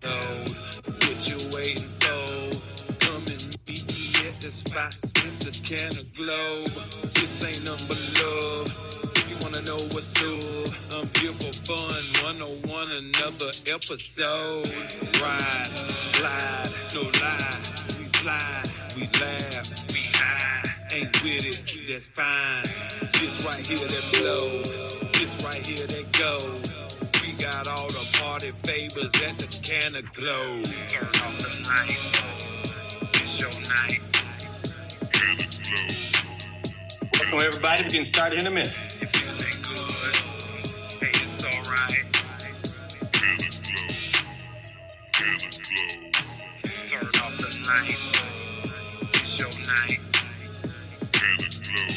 What you waiting for? Come and meet me at the spot. Spin the can of globe. This ain't nothing but love. If you wanna know what's up, I'm here for fun. 101, another episode. Ride, glide, no lie. We fly, we laugh, we high. Ain't with it, that's fine. This right here that flow. This right here that go. We got all the party favors at the can of glow. Turn off the light. It's your night. Can of glow. Welcome everybody. We can start in a minute. You feeling good? Hey, it's alright. Can of glow. Can of glow. Turn off the light. It's your night. Can of glow.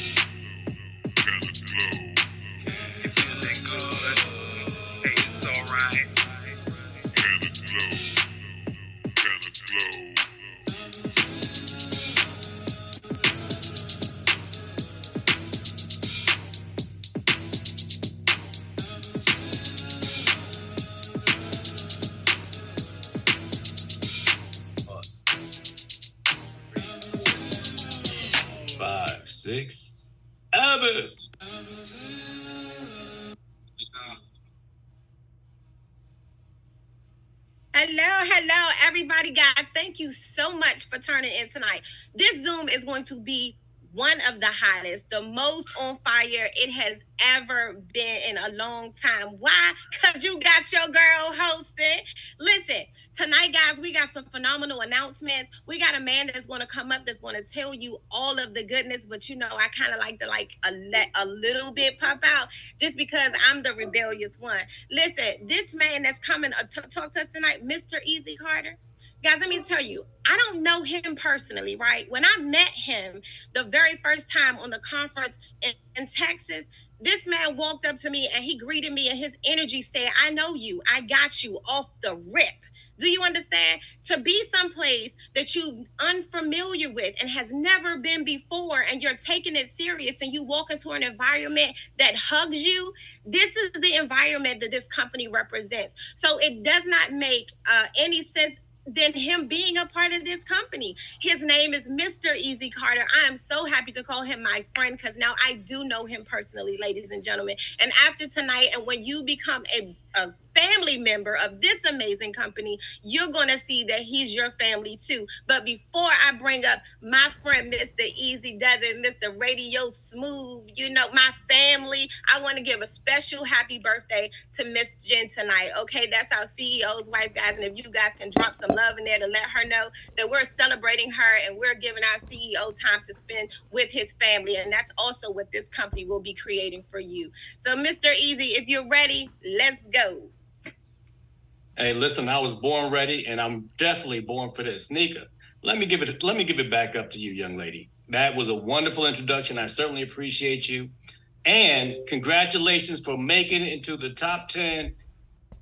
Can of glow. You feeling good? Hey, it's alright. Can of glow. Can of glow. 5, 6, 7. Hello, everybody, guys. Thank you so much for turning in tonight. This Zoom is going to be one of the hottest, the most on fire it has ever been in a long time. Why? Because you got your girl hosting. Listen, tonight, guys, we got some phenomenal announcements. We got a man that's going to come up that's going to tell you all of the goodness, but you know, I kind of like to let a little bit pop out just because I'm the rebellious one. Listen, this man that's coming to talk to us tonight, Mr. Easy Carter. Guys, let me tell you, I don't know him personally, right? When I met him the very first time on the conference in Texas, this man walked up to me and he greeted me, and his energy said, I know you. I got you off the rip. Do you understand? To be someplace that you're unfamiliar with and has never been before, and you're taking it serious, and you walk into an environment that hugs you, this is the environment that this company represents. So it does not make any sense than him being a part of this company. His name is Mr. Easy Carter. I am so happy to call him my friend because now I do know him personally, ladies and gentlemen. And after tonight, and when you become a family member of this amazing company, you're going to see that he's your family too. But before I bring up my friend, Mr. Easy Does It, Mr. Radio Smooth, you know, my family, I want to give a special happy birthday to Miss Jen tonight. Okay, that's our CEO's wife, guys. And if you guys can drop some love in there to let her know that we're celebrating her and we're giving our CEO time to spend with his family. And that's also what this company will be creating for you. So, Mr. Easy, if you're ready, let's go. Hey, listen, I was born ready, and I'm definitely born for this. Nika, let me give it back up to you, young lady. That was a wonderful introduction. I certainly appreciate you. And congratulations for making it into the top 10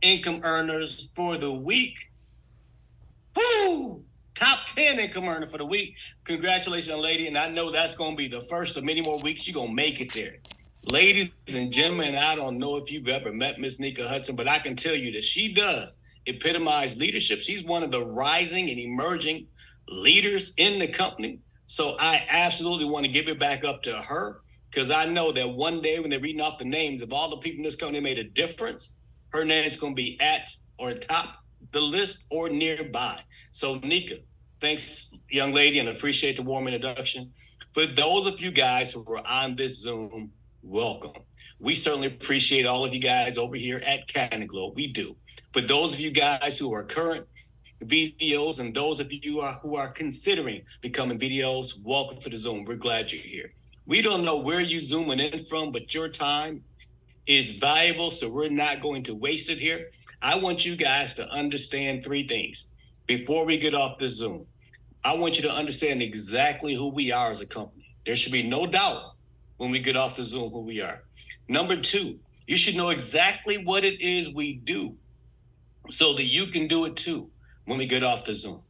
income earners for the week. Woo! Top 10 income earner for the week. Congratulations, young lady. And I know that's going to be the first of many more weeks you're going to make it there. Ladies and gentlemen, I don't know if you've ever met Miss Nika Hudson, but I can tell you that she does epitomize leadership. She's one of the rising and emerging leaders in the company. So I absolutely want to give it back up to her, because I know that one day when they're reading off the names of all the people in this company that made a difference, her name is going to be at or top the list or nearby. So Nika, thanks, young lady, and appreciate the warm introduction. For those of you guys who are on this Zoom, welcome. We certainly appreciate all of you guys over here at Can Glow. We do. For those of you guys who are current videos and those of you who are considering becoming videos, welcome to the Zoom. We're glad you're here. We don't know where you're zooming in from, but your time is valuable, so we're not going to waste it here. I want you guys to understand three things before we get off the Zoom. I want you to understand exactly who we are as a company. There should be no doubt when we get off the Zoom who we are. Number two, you should know exactly what it is we do so that you can do it too when we get off the Zoom.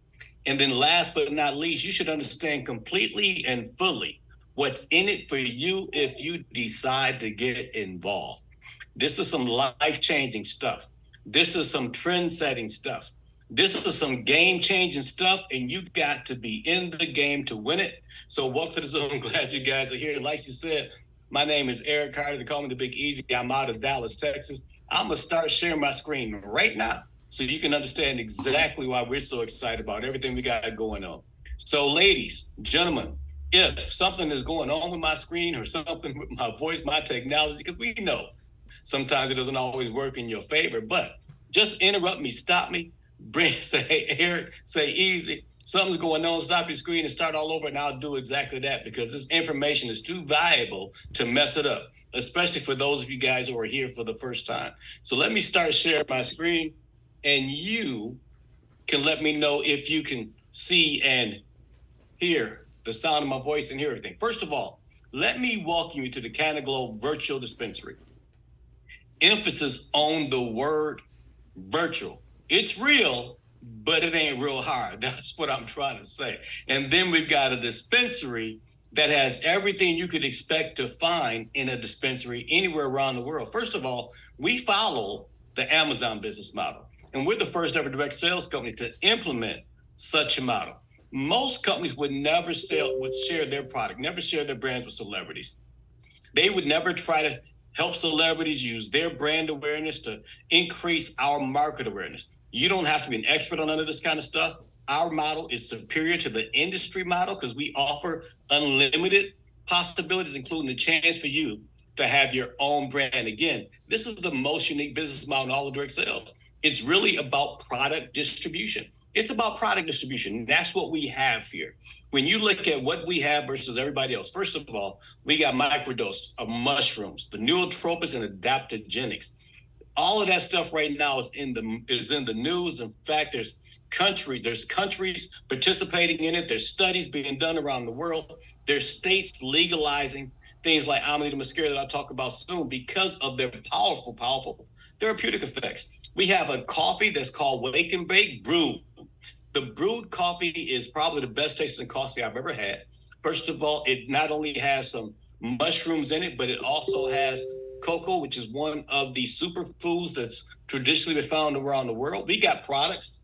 And then last but not least, you should understand completely and fully what's in it for you if you decide to get involved. This is some life-changing stuff. This is some trend-setting stuff. This is some game-changing stuff, and you got to be in the game to win it. So welcome to the Zoom. Glad you guys are here. Like she said, my name is Eric Carter. They call me the Big Easy. I'm out of Dallas, Texas. I'm going to start sharing my screen right now so you can understand exactly why we're so excited about everything we got going on. So ladies, gentlemen, if something is going on with my screen or something with my voice, my technology, because we know sometimes it doesn't always work in your favor, but just interrupt me, stop me, say, hey, Eric, say easy. Something's going on, stop your screen and start all over, and I'll do exactly that because this information is too valuable to mess it up, especially for those of you guys who are here for the first time. So let me start sharing my screen, and you can let me know if you can see and hear the sound of my voice and hear everything. First of all, let me walk you to the CannaGlow Virtual Dispensary. Emphasis on the word virtual. It's real, but it ain't real hard. That's what I'm trying to say. And then we've got a dispensary that has everything you could expect to find in a dispensary anywhere around the world. First of all, we follow the Amazon business model, and we're the first ever direct sales company to implement such a model. Most companies would never share their product, never share their brands with celebrities. They would never try to help celebrities use their brand awareness to increase our market awareness. You don't have to be an expert on none of this kind of stuff. Our model is superior to the industry model because we offer unlimited possibilities, including the chance for you to have your own brand. Again, this is the most unique business model in all of direct sales. It's really about product distribution. It's about product distribution. That's what we have here. When you look at what we have versus everybody else, first of all, we got microdose of mushrooms, the nootropics and adaptogenics. All of that stuff right now is in the news. In fact, there's countries participating in it. There's studies being done around the world. There's states legalizing things like Amanita muscaria that I'll talk about soon because of their powerful therapeutic effects. We have a coffee that's called Wake and Bake Brewed. The brewed coffee is probably the best tasting coffee I've ever had. First of all, it not only has some mushrooms in it, but it also has cocoa, which is one of the superfoods that's traditionally been found around the world. We got products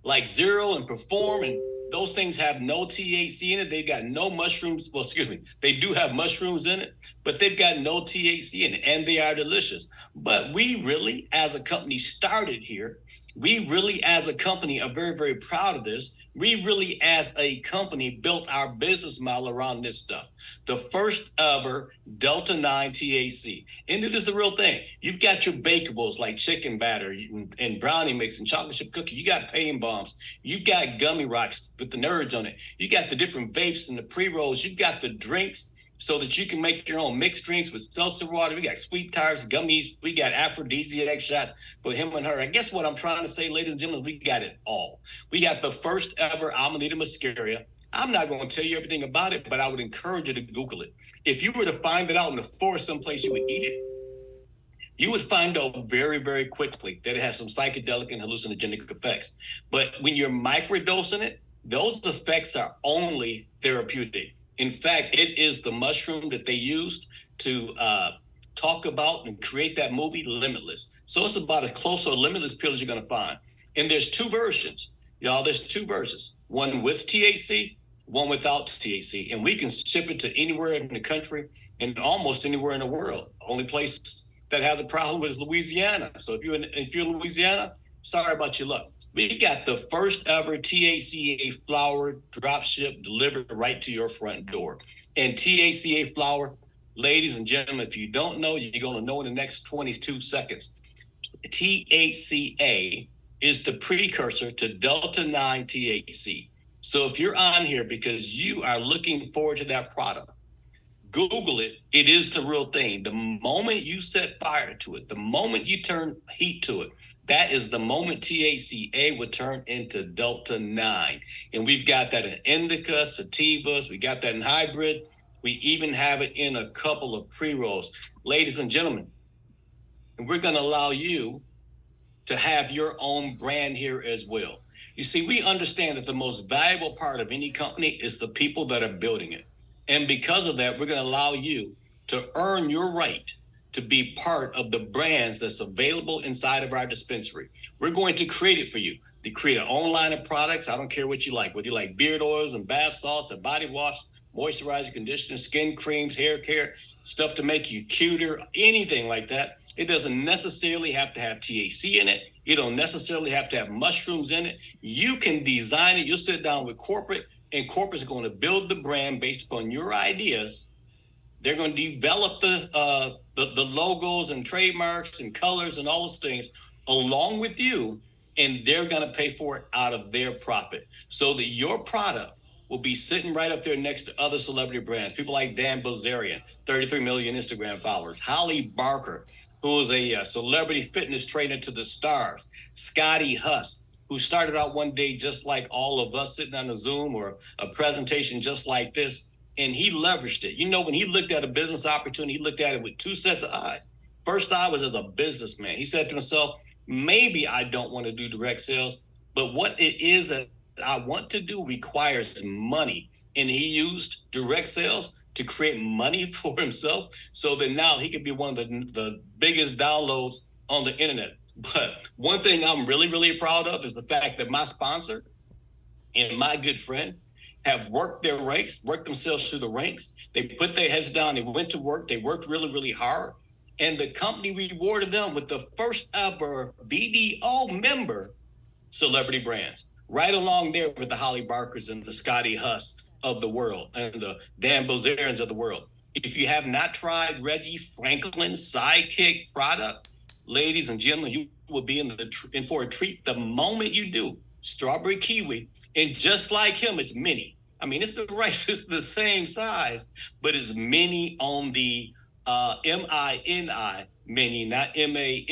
like Zero and Perform, and those things have no THC in it. They've got no mushrooms. Well, excuse me. They do have mushrooms in it, but they've got no THC in it, and they are delicious. But we really, as a company, started here. We really, as a company, are very, very proud of this. We really, as a company, built our business model around this stuff. The first ever Delta 9 THC. And it is the real thing. You've got your bakables like chicken batter and brownie mix and chocolate chip cookie. You got pain bombs. You've got gummy rocks with the nerds on it. You got the different vapes and the pre-rolls. You've got the drinks so that you can make your own mixed drinks with seltzer water. We got sweet tires, gummies. We got aphrodisiac shots for him and her. I guess what I'm trying to say, ladies and gentlemen, we got it all. We got the first ever Amanita muscaria. I'm not going to tell you everything about it, but I would encourage you to Google it. If you were to find it out in the forest someplace you would eat it, you would find out very, very quickly that it has some psychedelic and hallucinogenic effects. But when you're microdosing it, those effects are only therapeutic. In fact, it is the mushroom that they used to talk about and create that movie, Limitless. So it's about as close to a limitless pill as you're going to find. And there's two versions, y'all. There's two versions, one with THC, one without THC. And we can ship it to anywhere in the country and almost anywhere in the world. Only place that has a problem with Louisiana. So if you're in Louisiana, sorry about your luck. We got the first ever THCA flower drop ship delivered right to your front door. And THCA flower, ladies and gentlemen, if you don't know, you're going to know in the next 22 seconds. THCA is the precursor to Delta 9 THC. So if you're on here because you are looking forward to that product, Google it. It is the real thing. The moment you set fire to it, the moment you turn heat to it, that is the moment THCA would turn into Delta 9. And we've got that in indica, sativas. We got that in hybrid. We even have it in a couple of pre-rolls. Ladies and gentlemen, and we're going to allow you to have your own brand here as well. You see, we understand that the most valuable part of any company is the people that are building it. And because of that, we're going to allow you to earn your right to be part of the brands that's available inside of our dispensary. We're going to create it for you. To create an own line of products. I don't care what you like, whether you like beard oils and bath salts and body wash, moisturizer, conditioner, skin creams, hair care, stuff to make you cuter, anything like that. It doesn't necessarily have to have THC in it. You don't necessarily have to have mushrooms in it. You can design it. You'll sit down with corporate, and corporate's going to build the brand based upon your ideas. They're going to develop the logos and trademarks and colors and all those things along with you, and they're going to pay for it out of their profit, so that your product will be sitting right up there next to other celebrity brands. People like Dan Bilzerian, 33 million Instagram followers. Holly Barker, who is a celebrity fitness trainer to the stars. Scotty Huss, who started out one day just like all of us sitting on a Zoom or a presentation just like this. And he leveraged it. You know, when he looked at a business opportunity, he looked at it with two sets of eyes. First eye was as a businessman. He said to himself, maybe I don't want to do direct sales, but what it is that I want to do requires money. And he used direct sales to create money for himself, so that now he could be one of the biggest downloads on the internet. But one thing I'm really, really proud of is the fact that my sponsor and my good friend have worked their ranks, worked themselves through the ranks. They put their heads down, they went to work, they worked really, really hard. And the company rewarded them with the first ever BDO member celebrity brands, right along there with the Holly Barkers and the Scotty Huss of the world and the Dan Bilzerians of the world. If you have not tried Reggie Franklin's Sidekick product, ladies and gentlemen, you will be in for a treat the moment you do. Strawberry kiwi, and just like him, it's mini. I mean, it's the rice, it's the same size, but it's mini on the MINI mini, not MANY.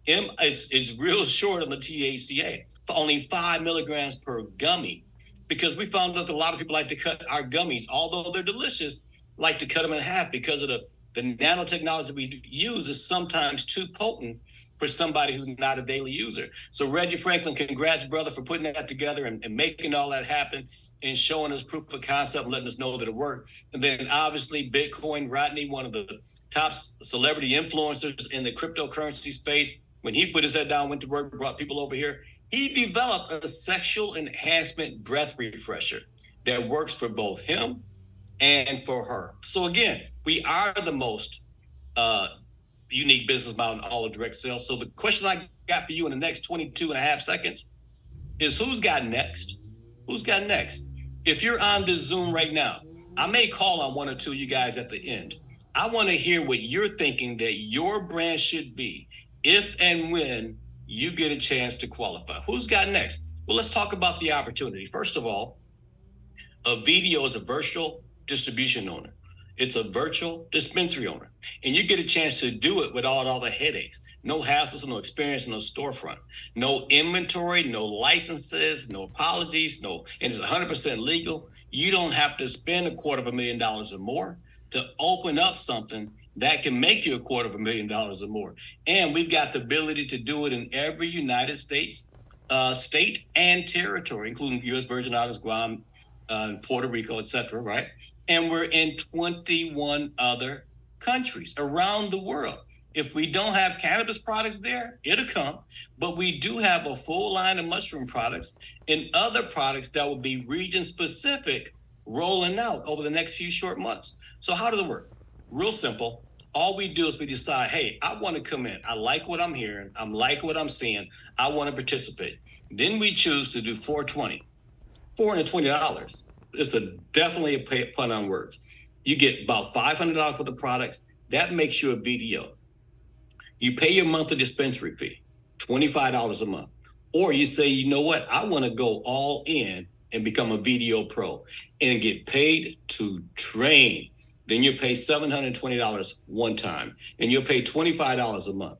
It's real short on the THCA, for only 5 milligrams per gummy, because we found out that a lot of people like to cut our gummies, although they're delicious, like to cut them in half because of the nanotechnology we use is sometimes too potent for somebody who's not a daily user. So Reggie Franklin, congrats, brother, for putting that together and making all that happen and showing us proof of concept and letting us know that it worked. And then obviously Bitcoin Rodney, one of the top celebrity influencers in the cryptocurrency space, when he put his head down, went to work, brought people over here, he developed a sexual enhancement breath refresher that works for both him and for her. So again, we are the most unique business model in all of direct sales. So the question I got for you in the next 22 and a half seconds is, who's got next? Who's got next? If you're on this Zoom right now, I may call on one or two of you guys at the end. I want to hear what you're thinking that your brand should be if and when you get a chance to qualify. Who's got next? Well, let's talk about the opportunity. First of all, a VDO is a virtual distribution owner. It's a virtual dispensary owner. And you get a chance to do it without all the headaches. No hassles, no experience, no storefront, no inventory, no licenses, no apologies, and it's 100% legal. You don't have to spend $250,000 or more to open up something that can make you $250,000 or more. And we've got the ability to do it in every United States state and territory, including U.S. Virgin Islands, Guam, Puerto Rico, etc., right? And we're in 21 other countries around the world. If we don't have cannabis products there, it'll come. But we do have a full line of mushroom products and other products that will be region specific rolling out over the next few short months. So how does it work? Real simple. All we do is we decide, hey, I want to come in. I like what I'm hearing. I like what I'm seeing. I want to participate. Then we choose to do $420. $420. It's definitely a pun on words. You get about $500 for the products. That makes you a BDO. You pay your monthly dispensary fee, $25 a month. Or you say, you know what? I want to go all in and become a BDO pro and get paid to train. Then you pay $720 one time, and you'll pay $25 a month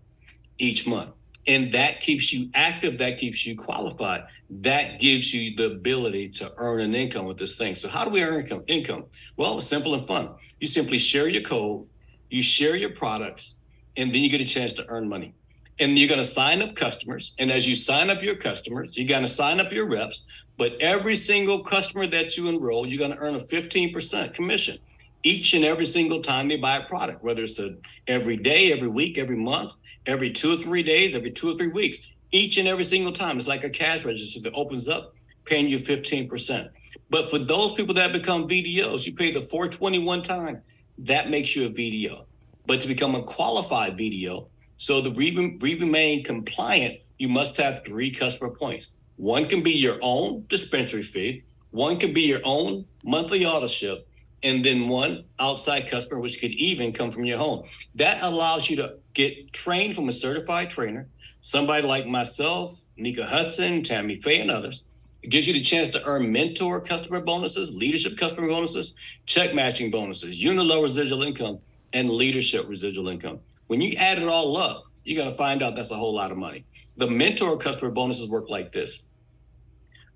each month. And that keeps you active. That keeps you qualified. That gives you the ability to earn an income with this thing. So how do we earn income? Well, it's simple and fun. You simply share your code, you share your products, and then you get a chance to earn money. And you're going to sign up customers. And as you sign up your customers, you're going to sign up your reps. But every single customer that you enroll, you're going to earn a 15% commission. each and every single time they buy a product, whether it's every day, every week, every month, every 2 or 3 days, every 2 or 3 weeks, each and every single time. It's like a cash register that opens up, paying you 15%. But for those people that become VDOs, you pay the $421 time. That makes you a VDO. But to become a qualified VDO, so to remain compliant, you must have 3 customer points. One can be your own dispensary fee, one can be your own monthly auto ship, and then one outside customer, which could even come from your home. That allows you to get trained from a certified trainer, somebody like myself, Nika Hudson, Tammy Faye, and others. It gives you the chance to earn mentor customer bonuses, leadership customer bonuses, check matching bonuses, unit low residual income, and leadership residual income. When you add it all up, you're going to find out that's a whole lot of money. The mentor customer bonuses work like this.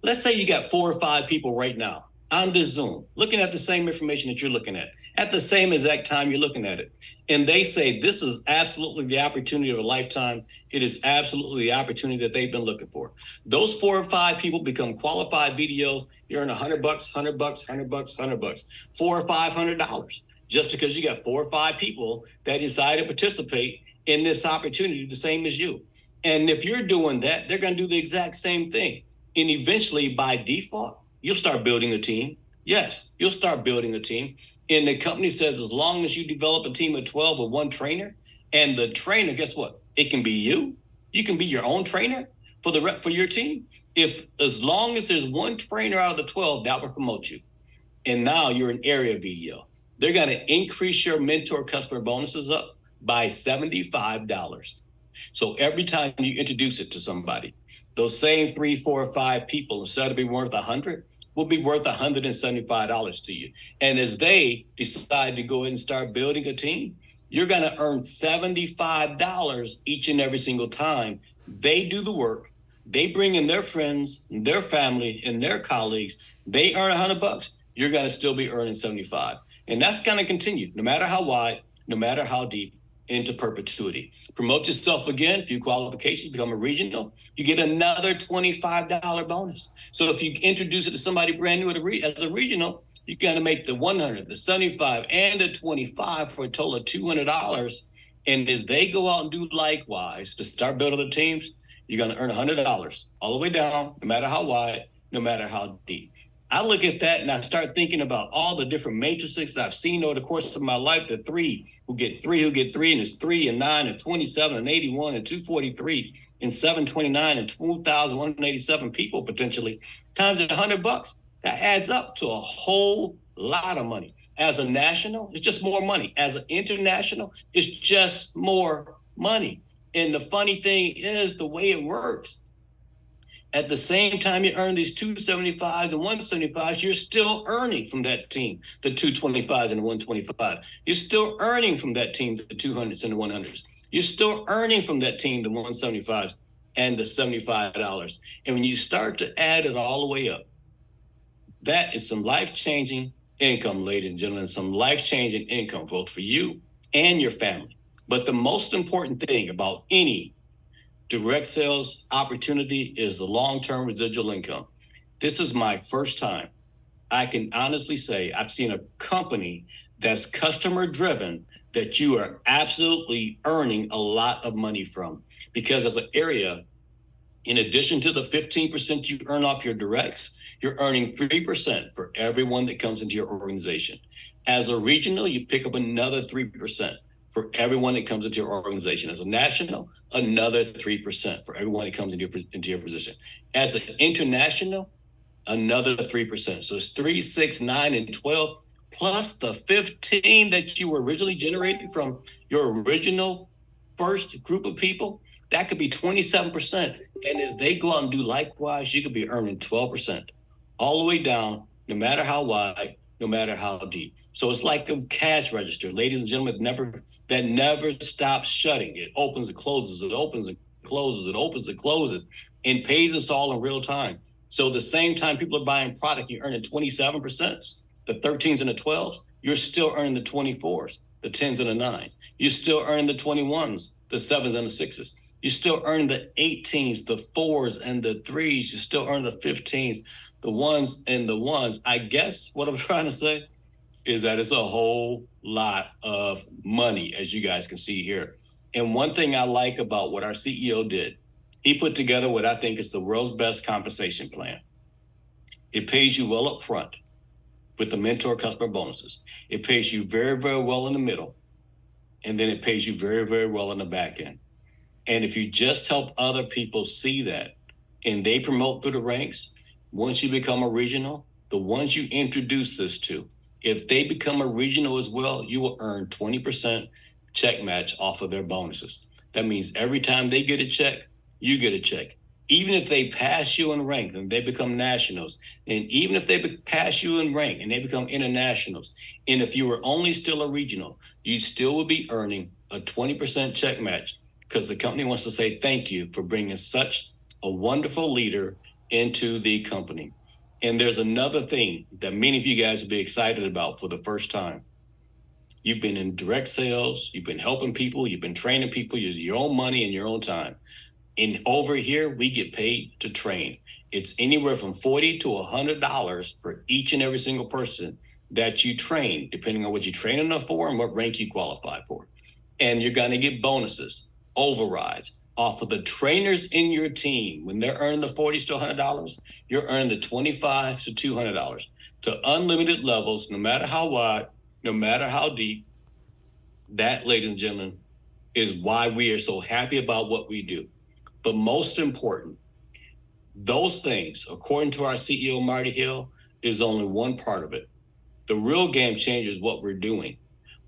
Let's say you got 4 or 5 people right now on this Zoom, looking at the same information that you're looking at the same exact time you're looking at it. And they say, this is absolutely the opportunity of a lifetime. It is absolutely the opportunity that they've been looking for. Those 4 or 5 people become qualified VDOs. You earn $100, $100, $100, $100, $400 or $500, just because you got 4 or 5 people that decide to participate in this opportunity the same as you. And if you're doing that, they're going to do the exact same thing. And eventually, by default, you'll start building a team. Yes, you'll start building a team. And the company says, as long as you develop a team of 12 or 1 trainer, and the trainer, guess what? It can be you. You can be your own trainer for your team. As long as there's 1 trainer out of the 12, that will promote you. And now you're an area VDO. They're going to increase your mentor customer bonuses up by $75. So every time you introduce it to somebody, those same 3, 4, or 5 people, instead of being worth $100, will be worth $175 to you. And as they decide to go ahead and start building a team, you're going to earn $75 each and every single time they do the work. They bring in their friends, their family, and their colleagues. They earn $100. You're going to still be earning 75. And that's going to continue, no matter how wide, no matter how deep, into perpetuity. Promote yourself again, few qualifications, become a regional, you get another $25 bonus. So if you introduce it to somebody brand new as a regional, you got to make the 100, the 75, and the 25 for a total of $200. And as they go out and do likewise to start building their teams, you're going to earn $100 all the way down, no matter how wide, no matter how deep. I look at that and I start thinking about all the different matrices I've seen over the course of my life. The 3 who get 3, and it's 3 and 9 and 27 and 81 and 243 and 729 and 2,187 people potentially times $100. That adds up to a whole lot of money. As a national, it's just more money. As an international, it's just more money. And the funny thing is the way it works. At the same time you earn these 275s and 175s, you're still earning from that team the 225s and the 125. You're still earning from that team the 200s and the 100s. You're still earning from that team the 175s and the $75. And when you start to add it all the way up, that is some life-changing income, ladies and gentlemen, some life-changing income, both for you and your family. But the most important thing about any direct sales opportunity is the long-term residual income. This is my first time. I can honestly say I've seen a company that's customer driven that you are absolutely earning a lot of money from, because as an area, in addition to the 15% you earn off your directs, you're earning 3% for everyone that comes into your organization. As a regional, you pick up another 3% for everyone that comes into your organization. As a national, another 3% for everyone that comes into your position. As an international, another 3%. So it's 3, 6, 9, and 12, plus the 15 that you were originally generating from your original first group of people. That could be 27%. And as they go out and do likewise, you could be earning 12% all the way down, no matter how wide, no matter how deep. So it's like a cash register, ladies and gentlemen, that never stops shutting. It opens and closes, it opens and closes, it opens and closes, and pays us all in real time. So the same time people are buying product, you're earning 27%, the 13s and the 12s, you're still earning the 24s, the 10s and the 9s. You're still earning the 21s, the 7s and the 6s. You're still earning the 18s, the 4s and the 3s. You still earn the 15s, the 1s and the 1s. I guess what I'm trying to say, is that it's a whole lot of money, as you guys can see here. And one thing I like about what our CEO did, he put together what I think is the world's best compensation plan. It pays you well up front with the mentor customer bonuses. It pays you very, very well in the middle. And then it pays you very, very well in the back end. And if you just help other people see that and they promote through the ranks, once you become a regional, the ones you introduce this to, if they become a regional as well, you will earn 20% check match off of their bonuses. That means every time they get a check, you get a check. Even if they pass you in rank and they become nationals, and even if they pass you in rank and they become internationals, and if you were only still a regional, you still would be earning a 20% check match because the company wants to say thank you for bringing such a wonderful leader into the company. And there's another thing that many of you guys will be excited about for the first time. You've been in direct sales, you've been helping people, you've been training people, using your own money and your own time. And over here, we get paid to train. It's anywhere from $40 to $100 for each and every single person that you train, depending on what you train enough for and what rank you qualify for. And you're going to get bonuses, overrides off of the trainers in your team. When they're earning the $40 to $100, you're earning the $25 to $200 to unlimited levels, no matter how wide, no matter how deep. That, ladies and gentlemen, is why we are so happy about what we do. But most important, those things, according to our CEO, Marty Hill, is only one part of it. The real game changer is what we're doing.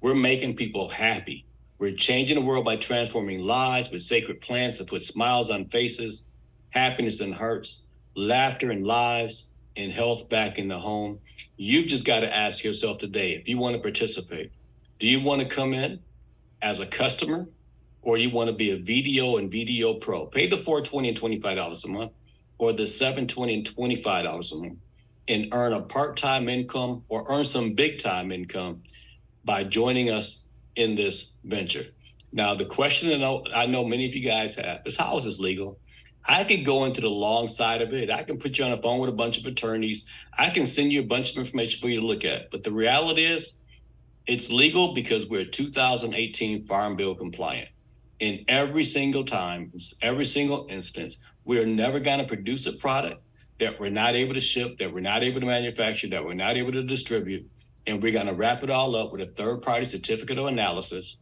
We're making people happy. We're changing the world by transforming lives with sacred plans that put smiles on faces, happiness in hearts, laughter in lives, and health back in the home. You've just got to ask yourself today, if you want to participate, do you want to come in as a customer, or you want to be a VDO and VDO Pro? Pay the $420 and $25 a month, or the $720 and $25 a month, and earn a part-time income or earn some big-time income by joining us in this venture. Now, the question that I know many of you guys have is, how is this legal? I could go into the long side of it. I can put you on the phone with a bunch of attorneys. I can send you a bunch of information for you to look at. But the reality is, it's legal because we're 2018 Farm Bill compliant. In every single time, every single instance, we're never going to produce a product that we're not able to ship, that we're not able to manufacture, that we're not able to distribute. And we're going to wrap it all up with a third-party certificate of analysis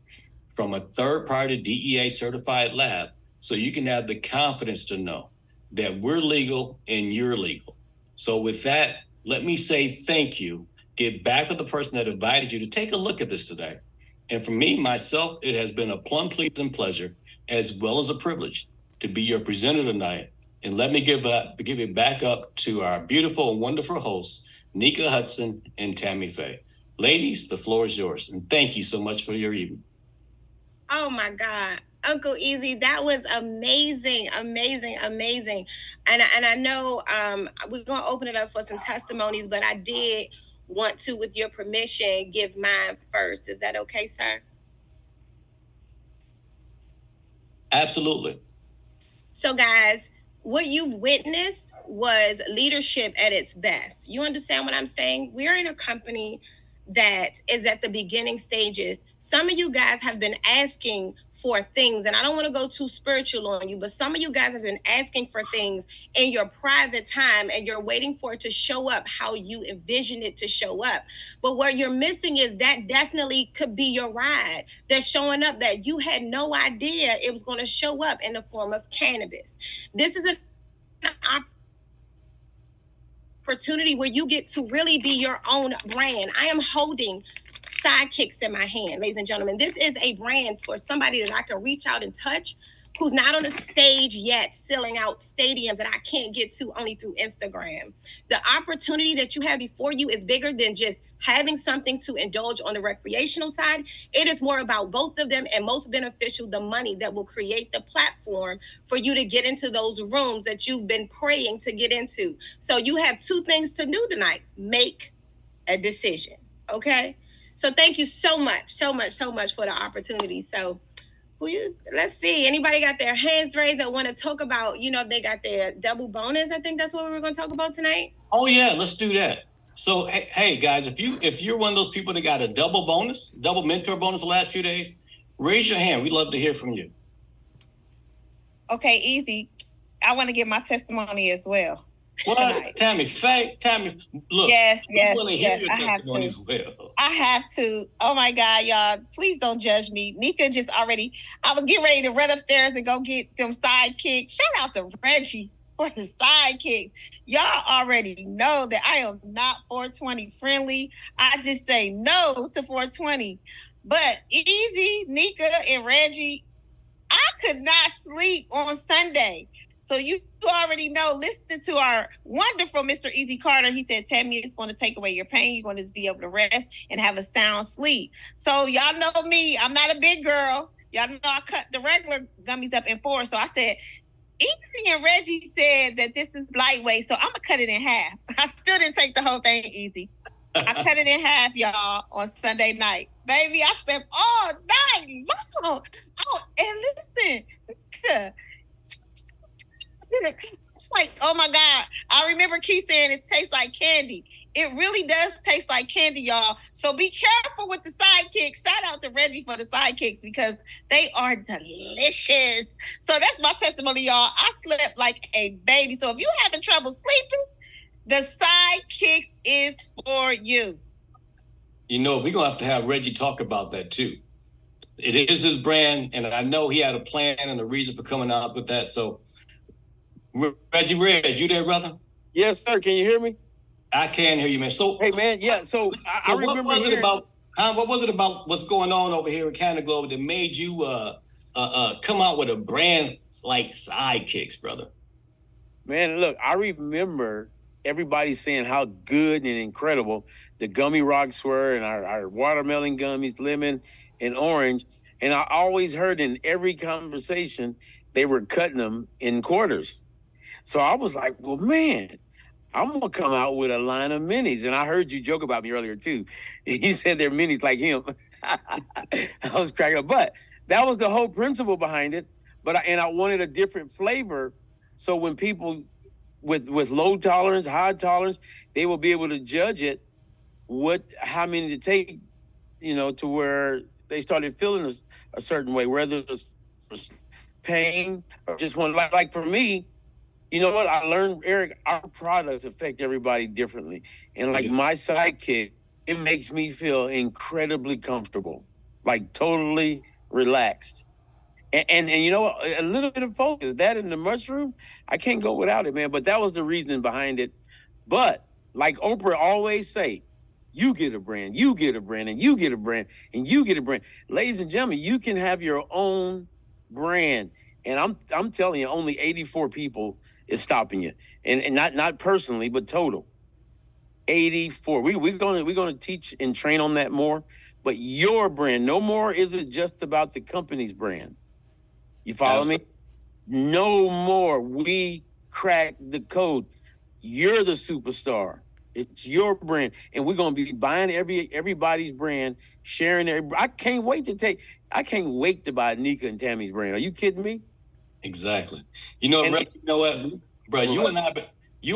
from a third-party DEA certified lab, so you can have the confidence to know that we're legal and you're legal. So with that, let me say thank you. Get back with the person that invited you to take a look at this today. And for me, myself, it has been a plum pleasing pleasure, as well as a privilege, to be your presenter tonight. And let me give it back up to our beautiful and wonderful hosts, Nika Hudson and Tammy Faye. Ladies, the floor is yours. And thank you so much for your evening. Oh my God. Uncle Easy, that was amazing, amazing, amazing. And I know we're going to open it up for some testimonies, but I did want to, with your permission, give mine first. Is that okay, sir? Absolutely. So, guys, what you've witnessed was leadership at its best. You understand what I'm saying? We're in a company that is at the beginning stages. Some of you guys have been asking for things, and I don't want to go too spiritual on you, but some of you guys have been asking for things in your private time, and you're waiting for it to show up how you envision it to show up. But what you're missing is that definitely could be your ride that's showing up that you had no idea it was going to show up in the form of cannabis. This is an opportunity where you get to really be your own brand. I am holding Sidekicks in my hand, ladies and gentlemen. This is a brand for somebody that I can reach out and touch, who's not on a stage yet selling out stadiums that I can't get to only through Instagram. The opportunity that you have before you is bigger than just having something to indulge on the recreational side. It is more about both of them, and most beneficial, the money that will create the platform for you to get into those rooms that you've been praying to get into. So you have two things to do tonight. Make a decision, okay? So thank you so much, so much, so much for the opportunity. So let's see. Anybody got their hands raised that want to talk about, if they got their double bonus? I think that's what we were going to talk about tonight. Oh, yeah, let's do that. So hey guys, if you're one of those people that got a double mentor bonus the last few days, raise your hand. We'd love to hear from you. Okay, easy. I want to give my testimony as well. What? Tonight. Tammy, look. Yes. Want to hear your testimony as well. I have to. Oh my God, y'all! Please don't judge me. Nika just already. I was getting ready to run upstairs and go get them sidekicks. Shout out to Reggie for the sidekicks. Y'all already know that I am not 420 friendly. I just say no to 420. But Easy, Nika, and Reggie, I could not sleep on Sunday. So you already know, listening to our wonderful Mr. Easy Carter, he said, Tammy, it's going to take away your pain. You're going to be able to rest and have a sound sleep. So y'all know me. I'm not a big girl. Y'all know I cut the regular gummies up in 4. So I said, Easy and Reggie said that this is lightweight, so I'm going to cut it in half. I still didn't take the whole thing easy. I cut it in half, y'all, on Sunday night. Baby, I slept all night long. Oh, and listen, it's like, oh my God. I remember Keith saying it tastes like candy. It really does taste like candy, y'all. So be careful with the sidekicks. Shout out to Reggie for the sidekicks because they are delicious. So that's my testimony, y'all. I slept like a baby. So if you're having trouble sleeping, the sidekicks is for you. You know, we're going to have Reggie talk about that too. It is his brand, and I know he had a plan and a reason for coming out with that. So, Reggie, you there, brother? Yes, sir. Can you hear me? I can hear you, man. So, hey, man, yeah. So I remember. What was it about what's going on over here at Canada Globe that made you come out with a brand like Sidekicks, brother? Man, look, I remember everybody saying how good and incredible the gummy rocks were, and our watermelon gummies, lemon and orange. And I always heard in every conversation they were cutting them in quarters. So I was like, well, man, I'm going to come out with a line of minis. And I heard you joke about me earlier, too. You said they're minis like him. I was cracking up. But that was the whole principle behind it. But I wanted a different flavor. So when people with low tolerance, high tolerance, they will be able to judge it, how many to take, to where they started feeling a certain way, whether it was pain or just one. Like for me, you know what? I learned, Eric, our products affect everybody differently. And like my sidekick, it makes me feel incredibly comfortable, like totally relaxed. And you know, a little bit of focus, that in the mushroom, I can't go without it, man. But that was the reasoning behind it. But like Oprah always say, you get a brand, you get a brand, and you get a brand, and you get a brand. Ladies and gentlemen, you can have your own brand. And I'm telling you, only 84 people is stopping you. And not personally, but total. 84. We're gonna teach and train on that more. But your brand, no more is it just about the company's brand. You follow me? No more. We cracked the code. You're the superstar. It's your brand. And we're going to be buying everybody's brand, sharing it. I can't wait to buy Nika and Tammy's brand. Are you kidding me? Exactly. You know, Reggie, you know what, bro, you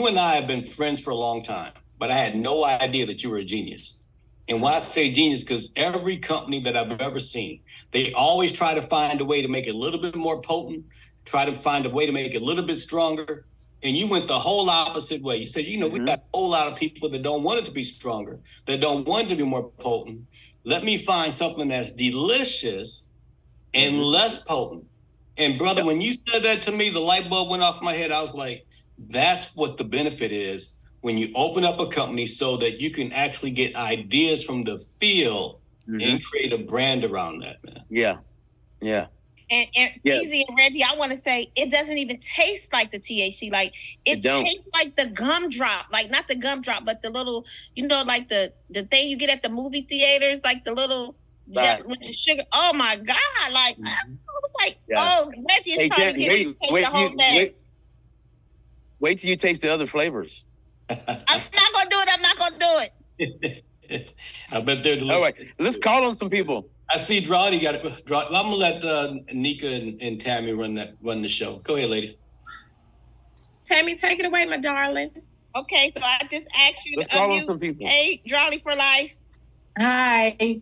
and I have been friends for a long time, but I had no idea that you were a genius. And why I say genius, because every company that I've ever seen, they always try to find a way to make it a little bit more potent, try to find a way to make it a little bit stronger. And you went the whole opposite way. You said, we got a whole lot of people that don't want it to be stronger, that don't want it to be more potent. Let me find something that's delicious and less potent. And brother, when you said that to me, the light bulb went off my head. I was like, that's what the benefit is when you open up a company, so that you can actually get ideas from the field and create a brand around that, man. Yeah. And Easy and Reggie, I want to say it doesn't even taste like the THC. Like it tastes like the gumdrop, like not the gumdrop, but the little, like the thing you get at the movie theaters, like the little with the sugar. Oh my God! Like I was like, Reggie is trying to get me to taste the whole thing. Wait till you taste the other flavors. I'm not gonna do it. I bet they're delicious. All right, let's call on some people. I see Drawdy got it. I'm gonna let Nika and Tammy run the show. Go ahead, ladies. Tammy, take it away, my darling. Okay, so I just asked you Let's to call on unmute. some people. Hey, Drawley for life. Hi,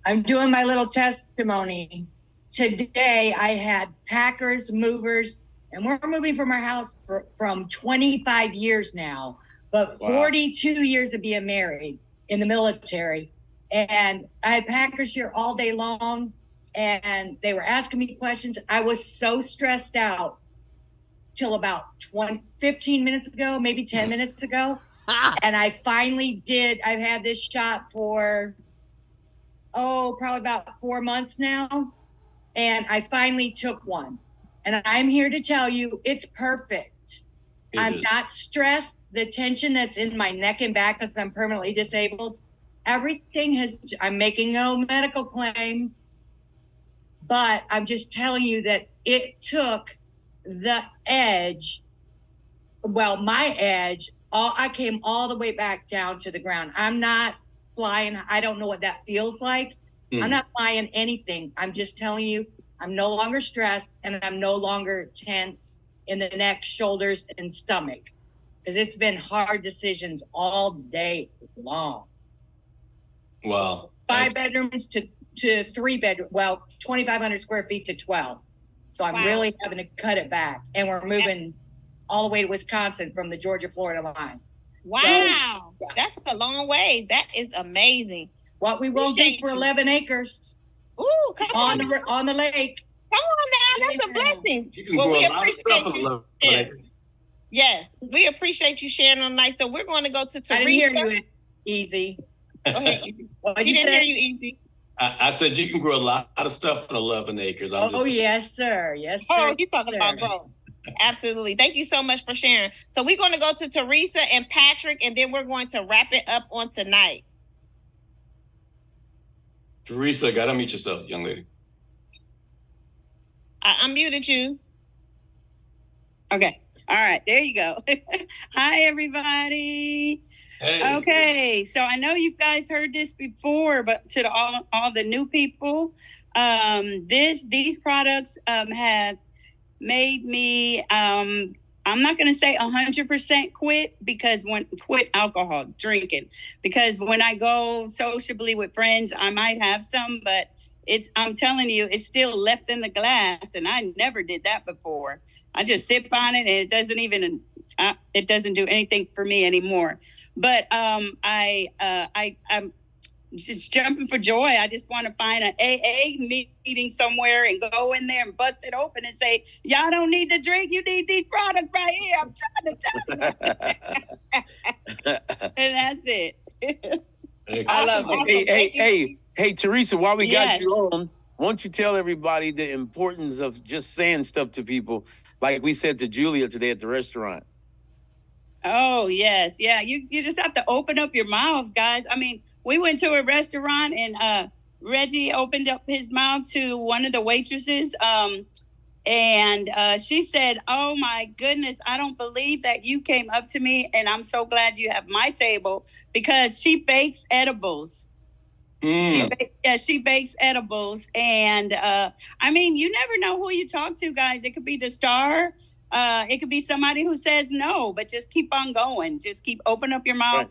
I'm doing my little testimony. Today I had packers, movers, and we're moving from our house from 25 years now, but 42 years of being married in the military. And I had packers here all day long, and they were asking me questions. I was so stressed out till about 15 minutes ago, maybe 10 minutes ago. And I finally did. I've had this shot for, probably about 4 months now. And I finally took one. And I'm here to tell you it's perfect. I'm not stressed. The tension that's in my neck and back because I'm permanently disabled, I'm making no medical claims, but I'm just telling you that it took the edge, my edge, I came all the way back down to the ground. I'm not flying. I don't know what that feels like. I'm not flying anything. I'm just telling you, I'm no longer stressed and I'm no longer tense in the neck, shoulders, and stomach. Because it's been hard decisions all day long. Wow. 5 bedrooms to 3 bedrooms. 2,500 square feet to 12. So I'm really having to cut it back. And we're moving all the way to Wisconsin from the Georgia-Florida line. Wow. So, that's a long ways. That is amazing. What we won't do for 11 acres. Ooh, come on. On the lake. Come on now. That's a blessing. You can grow a lot of stuff on 11 acres. Yes, we appreciate you sharing on night. So we're going to go to Teresa. I didn't hear you, Easy. Go ahead. She didn't hear you, Easy. I said you can grow a lot of stuff on 11 acres. Yes, sir. Yes, sir. Oh, he's talking about growth. Absolutely. Thank you so much for sharing. So we're going to go to Teresa and Patrick, and then we're going to wrap it up on tonight. Teresa, gotta unmute yourself, young lady. I unmuted you. Okay. All right. There you go. Hi, everybody. Hey. Okay. So I know you guys heard this before, but to all the new people, these products have made me, I'm not going to say 100% quit alcohol drinking, because when I go sociably with friends, I might have some, but I'm telling you, it's still left in the glass. And I never did that before. I just sip on it and it doesn't do anything for me anymore. But I'm just jumping for joy. I just want to find an AA meeting somewhere and go in there and bust it open and say, y'all don't need to drink. You need these products right here. I'm trying to tell you. And that's it. I love it. Hey, Teresa, while we got you on, why don't you tell everybody the importance of just saying stuff to people, like we said to Julia today at the restaurant? Oh, yes. Yeah, you just have to open up your mouths, guys. I mean, we went to a restaurant and Reggie opened up his mouth to one of the waitresses. And she said, oh, my goodness, I don't believe that you came up to me. And I'm so glad you have my table, because she bakes edibles. She bakes edibles. And I mean, you never know who you talk to, guys. It could be the star. It could be somebody who says no, but just keep on going. Just open up your mouth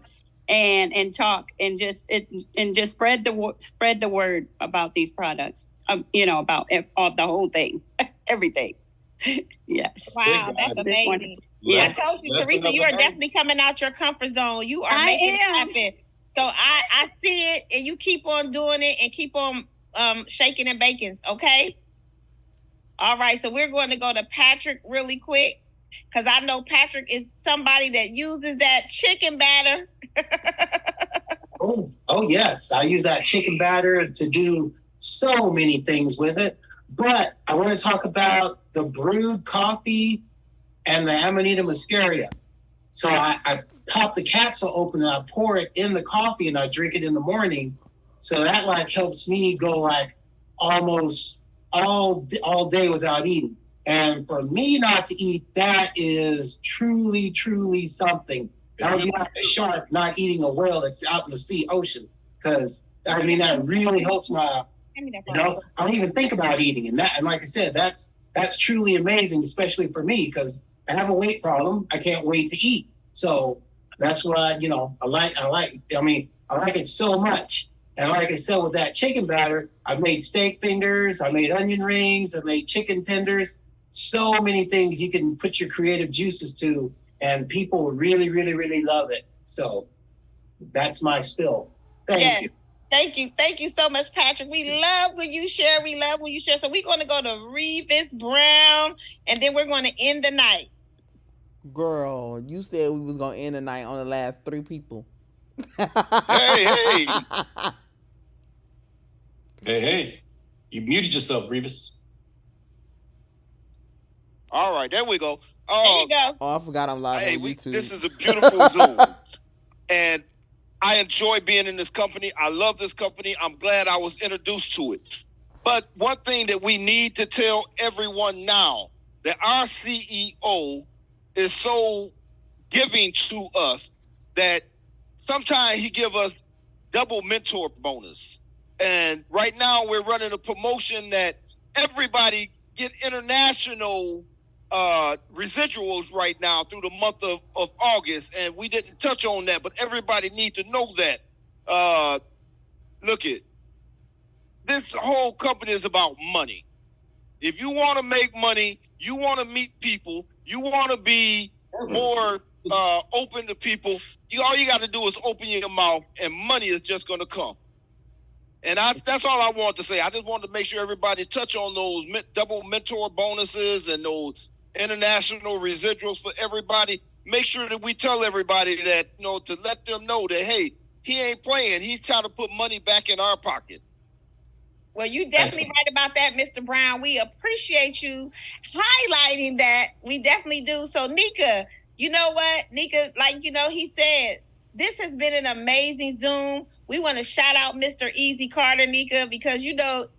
and talk and just spread the word about these products. About the whole thing, everything. Yes. Wow, that's amazing. Yeah, I told you, Teresa, you are definitely coming out your comfort zone. You are making it happen. So I see it, and you keep on doing it and keep on shaking and baking. Okay. All right, so we're going to go to Patrick really quick, because I know Patrick is somebody that uses that chicken batter. Oh, yes. I use that chicken batter to do so many things with it. But I want to talk about the brewed coffee and the Amanita muscaria. So I pop the capsule open and I pour it in the coffee and I drink it in the morning. So that helps me go almost all day without eating. And for me not to eat, that is truly, truly something. That would be like a shark not eating a whale that's out in the ocean. Because, that really helps my, I don't even think about eating. And like I said, that's truly amazing, especially for me, because I have a weight problem. I can't wait to eat. So That's what I like it so much. And like I said, with that chicken batter, I've made steak fingers, I made onion rings, I made chicken tenders, so many things you can put your creative juices to, and people really, really, really love it. So that's my spill. Thank you. Thank you so much, Patrick. We love when you share. So we're going to go to Revis Brown, and then we're going to end the night. Girl, you said we was going to end the night on the last 3 people. Hey. Hey. You muted yourself, Revis. All right, there we go. There you go. Oh, I forgot I'm live on YouTube. This is a beautiful Zoom. And I enjoy being in this company. I love this company. I'm glad I was introduced to it. But one thing that we need to tell everyone now, that our CEO is so giving to us that sometimes he give us double mentor bonus. And right now we're running a promotion that everybody get international residuals right now through the month of August, and we didn't touch on that, but everybody needs to know that. Look it, this whole company is about money. If you want to make money, you want to meet people, you want to be more open to people, all you got to do is open your mouth, and money is just going to come. And that's all I wanted to say. I just wanted to make sure everybody touch on those double mentor bonuses and those international residuals for everybody. Make sure that we tell everybody that, to let them know that, hey, he ain't playing. He's trying to put money back in our pocket. Well, you definitely right about that, Mr. Brown. We appreciate you highlighting that. We definitely do. So, Nika, you know what? Nika, he said, this has been an amazing Zoom. We want to shout out Mr. Easy Carter, Nika, because,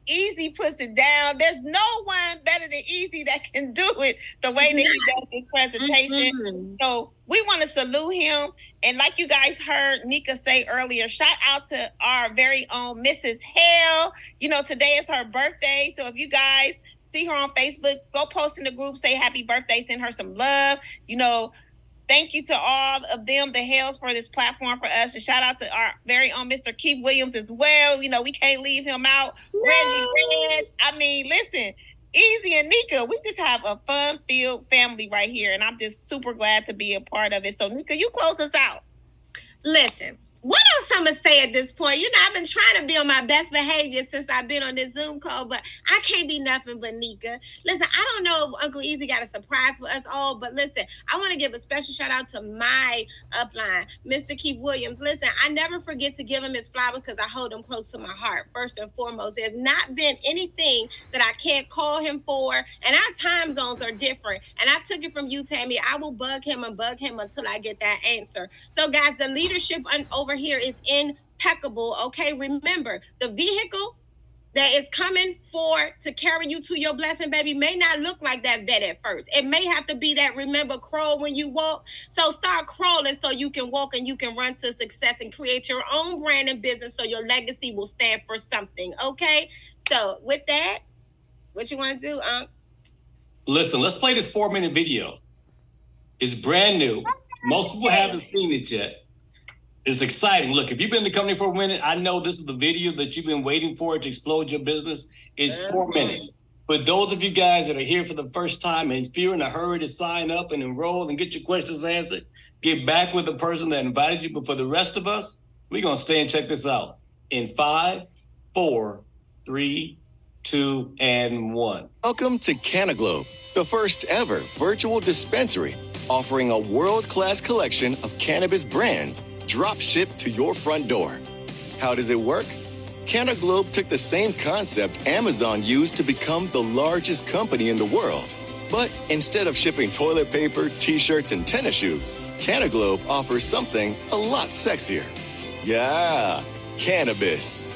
Easy puts it down. There's no one better than Easy that can do it the way that he does this presentation. Mm-hmm. So we want to salute him. And like you guys heard Nika say earlier, shout out to our very own Mrs. Hale. Today is her birthday. So if you guys see her on Facebook, go post in the group, say happy birthday, send her some love. Thank you to all of them, the Hells, for this platform for us. And shout out to our very own Mr. Keith Williams as well. We can't leave him out. No. Reggie Reg. Listen, Easy and Nika, we just have a fun-filled family right here. And I'm just super glad to be a part of it. So, Nika, you close us out. Listen, what else I'm going to say at this point? I've been trying to be on my best behavior since I've been on this Zoom call, but I can't be nothing but Nika. Listen, I don't know if Uncle Easy got a surprise for us all, but listen, I want to give a special shout out to my upline, Mr. Keith Williams. Listen, I never forget to give him his flowers because I hold him close to my heart, first and foremost. There's not been anything that I can't call him for, and our time zones are different. And I took it from you, Tammy. I will bug him until I get that answer. So, guys, the leadership over here is impeccable. Okay, remember, the vehicle that is coming to carry you to your blessing, baby, may not look like that vet at first. It may have to be that, remember, crawl when you walk. So start crawling so you can walk and you can run to success and create your own brand and business so your legacy will stand for something. Okay, so with that, what you want to do, Listen, let's play this 4-minute video. It's brand new. Most people haven't seen it yet. It's exciting. Look, if you've been in the company for a minute, I know this is the video that you've been waiting for to explode your business. It's 4 minutes. But those of you guys that are here for the first time and if you're in a hurry to sign up and enroll and get your questions answered, get back with the person that invited you. But for the rest of us, we're going to stay and check this out in 5, 4, 3, 2, and 1. Welcome to Canaglobe, the first ever virtual dispensary offering a world-class collection of cannabis brands drop shipped to your front door. How does it work? Canaglobe took the same concept Amazon used to become the largest company in the world. But instead of shipping toilet paper, t-shirts, and tennis shoes, Canaglobe offers something a lot sexier. Yeah, cannabis.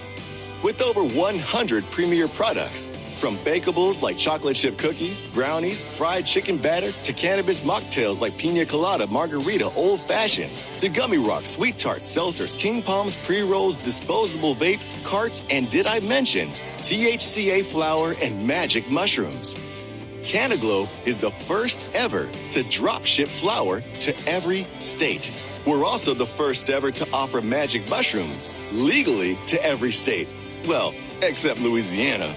With over 100 premier products, from bakables like chocolate chip cookies, brownies, fried chicken batter, to cannabis mocktails like pina colada, margarita, old fashioned, to gummy rocks, sweet tarts, seltzers, king palms, pre-rolls, disposable vapes, carts, and did I mention THCA flower and magic mushrooms. Canaglobe is the first ever to drop ship flower to every state. We're also the first ever to offer magic mushrooms legally to every state. Well, except Louisiana.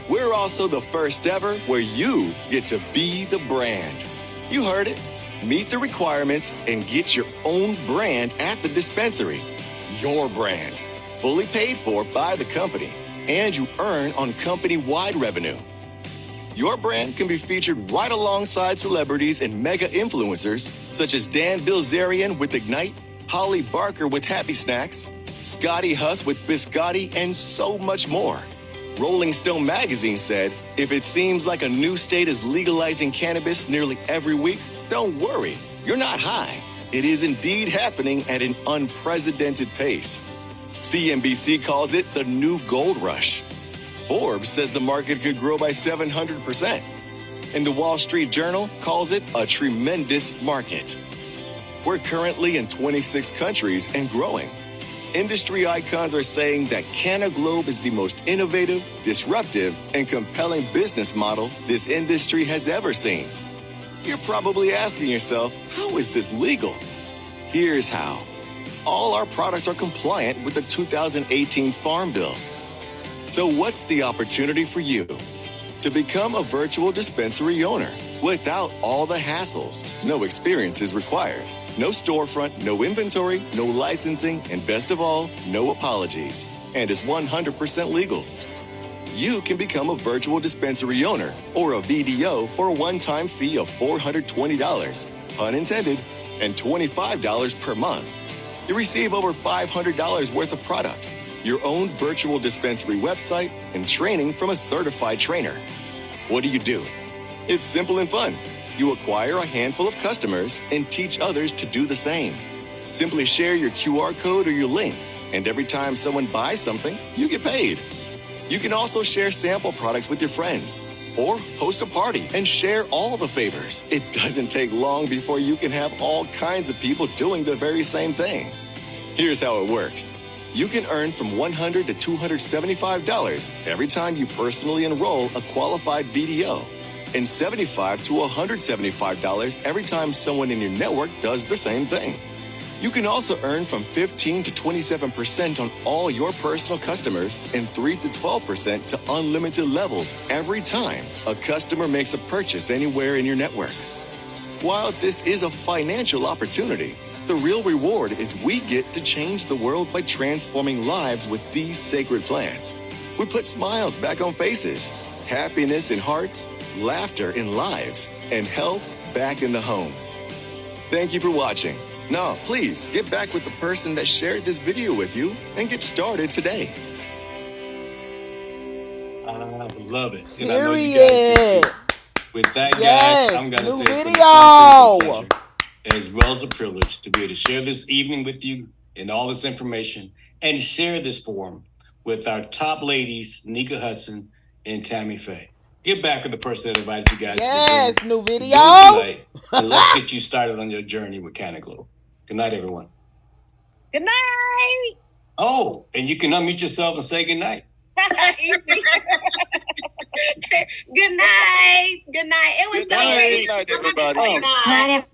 We're also the first ever where you get to be the brand. You heard it. Meet the requirements and get your own brand at the dispensary. Your brand, fully paid for by the company, and you earn on company-wide revenue. Your brand can be featured right alongside celebrities and mega influencers such as Dan Bilzerian with Ignite, Holly Barker with Happy Snacks, Scotty Huss with Biscotti, and so much more. Rolling Stone magazine said, if it seems like a new state is legalizing cannabis nearly every week, don't worry, you're not high. It is indeed happening at an unprecedented pace. CNBC calls it the new gold rush. Forbes says the market could grow by 700%. And the Wall Street Journal calls it a tremendous market. We're currently in 26 countries and growing. Industry icons are saying that CannaGlobe is the most innovative, disruptive, and compelling business model this industry has ever seen. You're probably asking yourself, how is this legal? Here's how. All our products are compliant with the 2018 Farm Bill. So what's the opportunity for you? To become a virtual dispensary owner without all the hassles. No experience is required. No storefront, no inventory, no licensing, and best of all, no apologies. And is 100% legal. You can become a virtual dispensary owner or a VDO for a one-time fee of $420, pun intended, and $25 per month. You receive over $500 worth of product, your own virtual dispensary website, and training from a certified trainer. What do? It's simple and fun. You acquire a handful of customers and teach others to do the same. Simply share your QR code or your link, and every time someone buys something, you get paid. You can also share sample products with your friends, or host a party and share all the favors. It doesn't take long before you can have all kinds of people doing the very same thing. Here's how it works. You can earn from $100 to $275 every time you personally enroll a qualified VDO, and $75 to $175 every time someone in your network does the same thing. You can also earn from 15 to 27% on all your personal customers and 3 to 12% to unlimited levels every time a customer makes a purchase anywhere in your network. While this is a financial opportunity, the real reward is we get to change the world by transforming lives with these sacred plants. We put smiles back on faces, happiness in hearts, laughter in lives, and health back in the home. Thank you for watching. Now, please get back with the person that shared this video with you and get started today. I love it. And Period. I know you guys do. With that, Yes, guys, I'm going to new say it's been video. a pleasure as well as a privilege to be able to share this evening with you and all this information and share this forum with our top ladies, Nika Hudson and Tammy Faye. Get back with the person that invited you guys Yes, to the new video. tonight, and let's get you started on your journey with CannaGlobe. Good night, everyone. Good night. Oh, and you can unmute yourself and say good night. Good night. Good night. It was Good night, everybody. Good night.